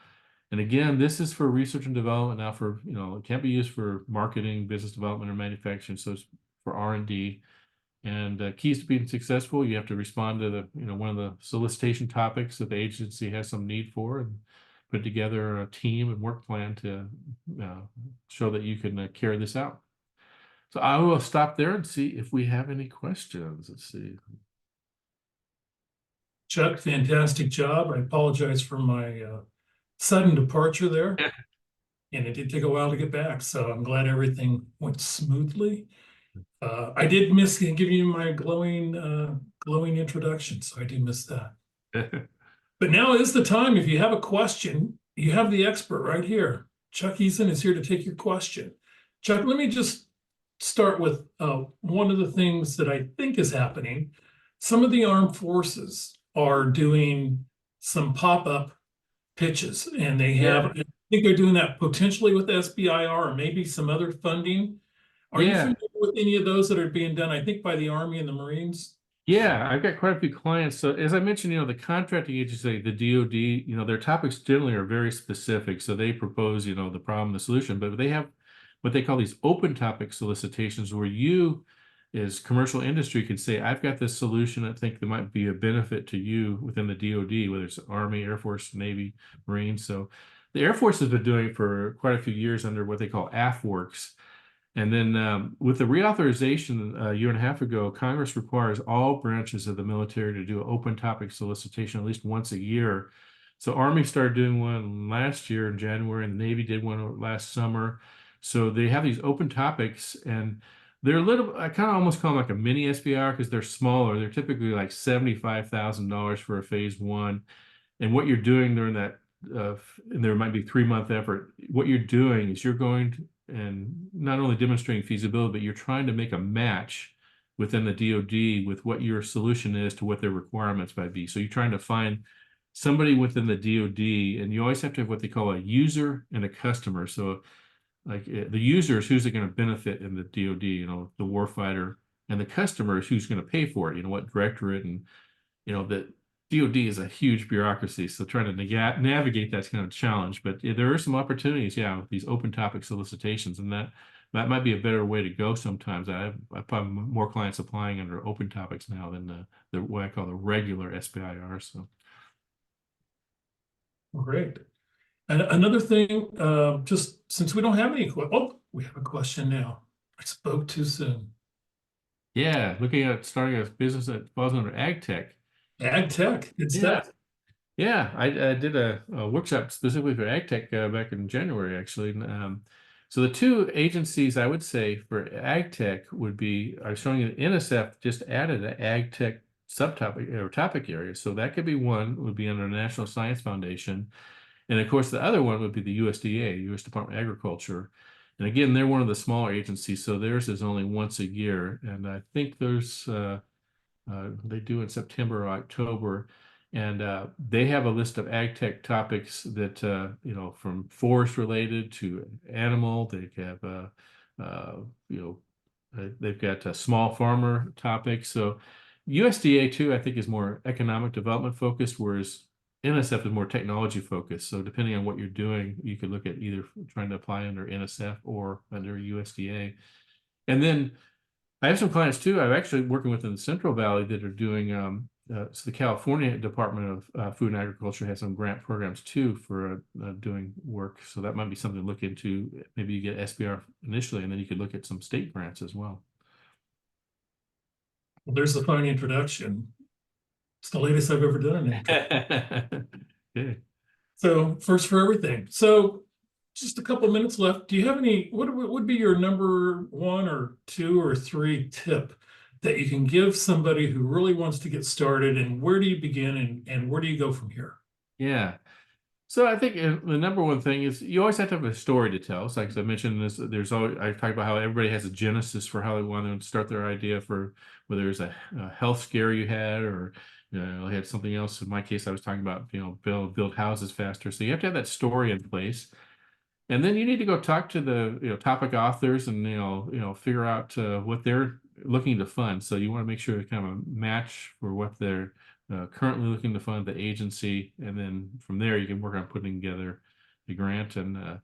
Speaker 2: And again, this is for research and development now for, it can't be used for marketing, business development, or manufacturing. So it's for R&D. And keys to being successful, you have to respond to the, one of the solicitation topics that the agency has some need for, and put together a team and work plan to show that you can carry this out. So I will stop there and see if we have any questions. Let's see.
Speaker 1: Chuck, fantastic job. I apologize for my sudden departure there. And it did take a while to get back, so I'm glad everything went smoothly. I did miss giving you my glowing introduction, so I do miss that. But now is the time. If you have a question, you have the expert right here. Chuck Eason is here to take your question. Chuck, let me just start with one of the things that I think is happening. Some of the armed forces are doing some pop-up pitches, and they have, I think they're doing that potentially with SBIR or maybe some other funding. Are you familiar with any of those that are being done, I think, by the Army and the Marines?
Speaker 2: Yeah, I've got quite a few clients. So as I mentioned, the contracting agency, the DoD, their topics generally are very specific. So they propose, the problem, the solution, but they have what they call these open topic solicitations where you as commercial industry can say, I've got this solution I think that might be a benefit to you within the DoD, whether it's Army, Air Force, Navy, Marines. So the Air Force has been doing it for quite a few years under what they call AFWorks. And then with the reauthorization a year and a half ago, Congress requires all branches of the military to do an open topic solicitation at least once a year. So Army started doing one last year in January, and the Navy did one last summer. So they have these open topics, and they're a little, I kind of almost call them like a mini SBIR because they're smaller. They're typically like $75,000 for a phase one. And what you're doing during that, and there might be 3-month effort, what you're doing is you're going to, and not only demonstrating feasibility, but you're trying to make a match within the DoD with what your solution is to what their requirements might be. So you're trying to find somebody within the DoD, and you always have to have what they call a user and a customer. So like the user is who's it going to benefit in the DoD, the warfighter, and the customer is who's going to pay for it, what directorate, and the DoD is a huge bureaucracy, so trying to navigate that's kind of a challenge. But there are some opportunities, with these open topic solicitations, and that might be a better way to go sometimes. I probably more clients applying under open topics now than the what I call the regular SBIR. So
Speaker 1: great. And another thing, just since we don't have any, we have a question now. I spoke too soon.
Speaker 2: Yeah, looking at starting a business that falls under ag tech.
Speaker 1: Ag tech, good stuff.
Speaker 2: Yeah, I did a workshop specifically for ag tech back in January, actually. So the two agencies I would say for ag tech would be, I was showing you that NSF just added an ag tech subtopic or topic area. So that could be one, would be under the National Science Foundation. And of course, the other one would be the USDA, U.S. Department of Agriculture. And again, they're one of the smaller agencies, so theirs is only once a year. And I think there's, they do in September or October. And they have a list of ag tech topics that, from forest related to animal, they have, they've got small farmer topics. So USDA too, I think, is more economic development focused, whereas NSF is more technology focused. So depending on what you're doing, you could look at either trying to apply under NSF or under USDA. And then I have some clients too. I'm actually working within the Central Valley that are doing, so the California Department of Food and Agriculture has some grant programs too for doing work. So that might be something to look into. Maybe you get SBIR initially, and then you could look at some state grants as well.
Speaker 1: Well, there's the fine introduction. It's the latest I've ever done an
Speaker 2: Okay.
Speaker 1: So first for everything. So just a couple minutes left. Do you have any, what would be your number 1 or 2 or 3 tip that you can give somebody who really wants to get started, and where do you begin and where do you go from here?
Speaker 2: Yeah. So I think the number one thing is you always have to have a story to tell. So like as I mentioned, there's always, I talk about how everybody has a genesis for how they want to start their idea, for whether it's a health scare you had, or had something else. In my case, I was talking about build houses faster. So you have to have that story in place, and then you need to go talk to the topic authors and figure out what they're looking to fund. So you want to make sure to kind of a match for what they're currently looking to fund, the agency, and then from there you can work on putting together the grant. And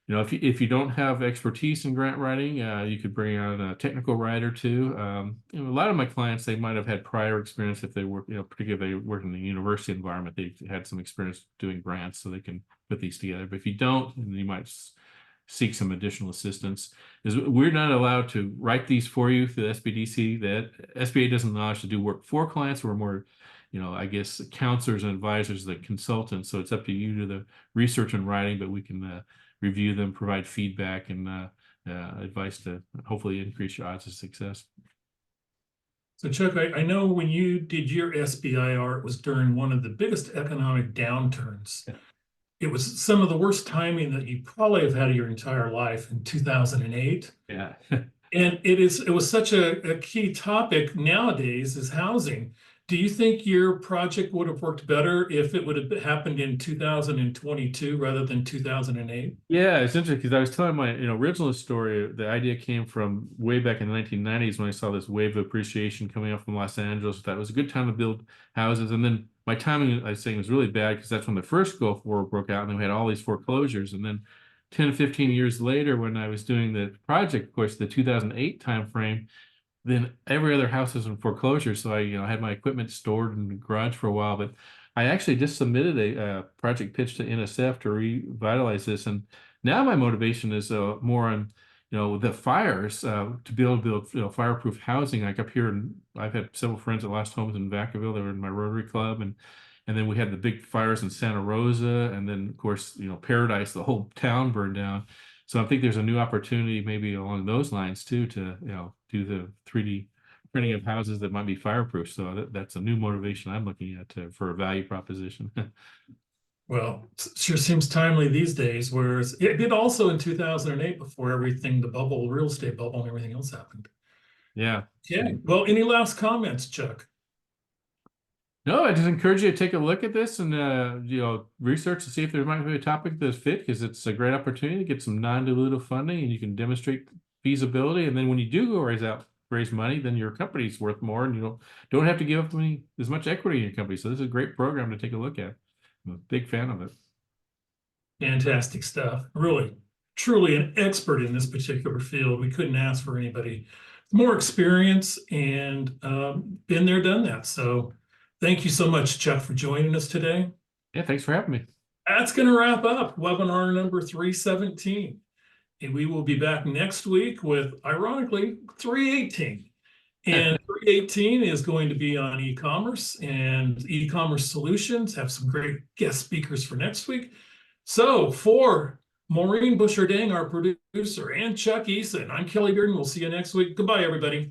Speaker 2: if you don't have expertise in grant writing, you could bring on a technical writer too. A lot of my clients, they might have had prior experience if they work, particularly if they work in the university environment, they've had some experience doing grants, so they can put these together. But if you don't, then you might seek some additional assistance. Is we're not allowed to write these for you through the SBDC. That SBA doesn't allow us to do work for clients. We're more, I guess, counselors and advisors, the consultants. So it's up to you to do the research and writing, but we can review them, provide feedback and advice to hopefully increase your odds of success.
Speaker 1: So Chuck, I know when you did your SBIR, it was during one of the biggest economic downturns. It was some of the worst timing that you probably have had your entire life in 2008.
Speaker 2: Yeah.
Speaker 1: And it was such a key topic nowadays is housing. Do you think your project would have worked better if it would have happened in 2022 rather than 2008?
Speaker 2: Yeah, it's interesting because I was telling my original story. The idea came from way back in the 1990s when I saw this wave of appreciation coming up from Los Angeles. That was a good time to build houses. And then my timing, I was saying, was really bad because that's when the first Gulf War broke out and then we had all these foreclosures. And then 10, 15 years later, when I was doing the project, of course, the 2008 timeframe, then every other house was in foreclosure. So I, had my equipment stored in the garage for a while, but I actually just submitted a project pitch to NSF to revitalize this. And now my motivation is more on, the fires, to be able to build, fireproof housing. Like up here, and I've had several friends that lost homes in Vacaville. They were in my Rotary Club, and then we had the big fires in Santa Rosa, and then of course, Paradise, the whole town burned down. So I think there's a new opportunity maybe along those lines too to do the 3D printing of houses that might be fireproof. So that's a new motivation I'm looking at for a value proposition.
Speaker 1: Well, it sure seems timely these days, whereas it did also in 2008 before everything, the bubble, real estate bubble and everything else happened.
Speaker 2: Yeah.
Speaker 1: Okay. Well, any last comments, Chuck?
Speaker 2: No, I just encourage you to take a look at this and research to see if there might be a topic that's fit, because it's a great opportunity to get some non-dilutive funding and you can demonstrate feasibility. And then when you do go raise money, then your company's worth more and you don't have to give up as much equity in your company. So this is a great program to take a look at. I'm a big fan of it.
Speaker 1: Fantastic stuff. Really, truly an expert in this particular field. We couldn't ask for anybody with more experience and been there, done that. So thank you so much, Chuck, for joining us today.
Speaker 2: Yeah, thanks for having me.
Speaker 1: That's going to wrap up webinar number 317. And we will be back next week with, ironically, 318. And 318 is going to be on e-commerce and e-commerce solutions. Have some great guest speakers for next week. So for Maureen Busher-Dang, our producer, and Chuck Eason, I'm Kelly Bearden. We'll see you next week. Goodbye, everybody.